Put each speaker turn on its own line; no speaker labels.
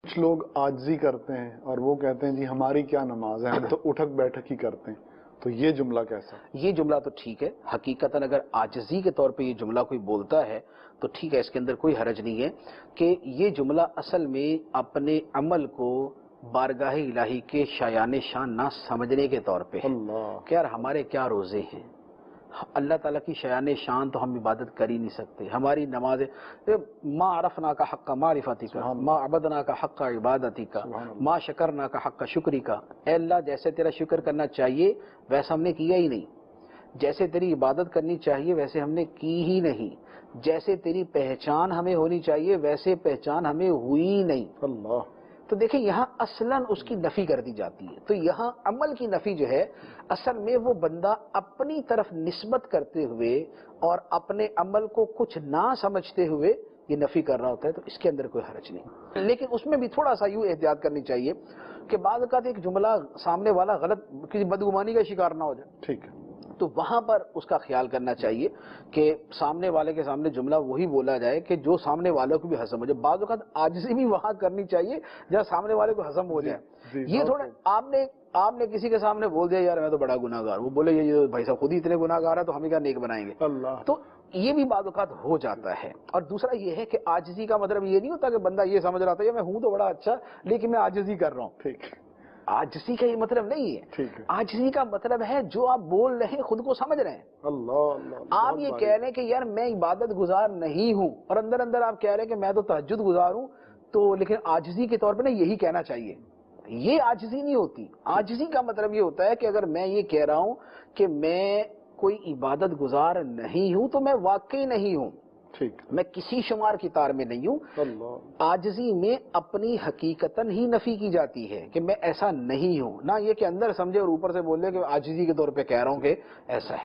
کچھ لوگ عاجزی کرتے ہیں اور وہ کہتے ہیں جی ہماری کیا نماز ہے، ہم تو اٹھک بیٹھک ہی کرتے ہیں، تو یہ جملہ کیسا؟
یہ جملہ تو ٹھیک ہے، حقیقتاً اگر عاجزی کے طور پہ یہ جملہ کوئی بولتا ہے تو ٹھیک ہے، اس کے اندر کوئی حرج نہیں ہے کہ یہ جملہ اصل میں اپنے عمل کو بارگاہ الہی کے شایان شان نہ سمجھنے کے طور پہ
اللہ
کہ یار ہمارے کیا روزے ہیں، اللہ تعالیٰ کی شایان شان تو ہم عبادت کر ہی نہیں سکتے، ہماری نماز ما عرفنا کا حق معرفتی کا، ما عبدنا کا حق عبادتی کا، ما شکرنا کا حق شکری کا، اے اللہ جیسے تیرا شکر کرنا چاہیے ویسا ہم نے کیا ہی نہیں، جیسے تیری عبادت کرنی چاہیے ویسے ہم نے کی ہی نہیں، جیسے تیری پہچان ہمیں ہونی چاہیے ویسے پہچان ہمیں ہوئی ہی نہیں۔
اللہ،
تو دیکھیں یہاں اصلاً اس کی نفی کر دی جاتی ہے، تو یہاں عمل کی نفی جو ہے اصل میں وہ بندہ اپنی طرف نسبت کرتے ہوئے اور اپنے عمل کو کچھ نہ سمجھتے ہوئے یہ نفی کر رہا ہوتا ہے، تو اس کے اندر کوئی حرج نہیں، لیکن اس میں بھی تھوڑا سا یوں احتیاط کرنی چاہیے کہ بعض اوقات ایک جملہ سامنے والا غلط کسی بدگمانی کا شکار نہ ہو جائے،
ٹھیک ہے،
تو وہاں پر اس کا خیال کرنا چاہیے کہ سامنے والے کے سامنے جملہ وہی بولا جائے کہ جو سامنے والوں کو بھی ہضم ہو جائے، بعض اوقات عاجزی بھی وہاں کرنی چاہیے جہاں سامنے والے کو ہضم ہو جائے۔ یہ تھوڑا آپ نے کسی کے سامنے بول دیا یار میں تو بڑا گناہ گار، وہ بولے یہ بھائی صاحب خود ہی اتنے گناہ گار ہے تو ہمیں کیا نیک بنائیں گے،
اللہ،
تو یہ بھی بعض اوقات ہو جاتا ہے۔ اور دوسرا یہ ہے کہ عاجزی کا مطلب یہ نہیں ہوتا کہ بندہ یہ سمجھ رہا تھا میں ہوں تو بڑا اچھا لیکن میں عاجزی کر رہا ہوں،
ٹھیک ہے،
عاجزی کا یہ مطلب نہیں ہے،
ٹھیک ہے،
عاجزی کا مطلب ہے جو آپ بول رہے ہیں خود کو سمجھ رہے ہیں،
اللہ اللہ،
آپ یہ کہہ رہے ہیں کہ یار میں عبادت گزار نہیں ہوں اور اندر اندر آپ کہہ رہے ہیں کہ میں تو تہجد گزار ہوں، تو لیکن عاجزی کے طور پہ نا یہی کہنا چاہیے، یہ عاجزی نہیں ہوتی۔ عاجزی کا مطلب یہ ہوتا ہے کہ اگر میں یہ کہہ رہا ہوں کہ میں کوئی عبادت گزار نہیں ہوں تو میں واقعی نہیں ہوں،
ٹھیک،
میں کسی شمار کی تار میں نہیں ہوں،
اللہ،
عاجزی میں اپنی حقیقتاً ہی نفی کی جاتی ہے کہ میں ایسا نہیں ہوں، نہ یہ کہ اندر سمجھے اور اوپر سے بولے کہ عاجزی کے طور پہ کہہ رہا ہوں کہ ایسا ہے۔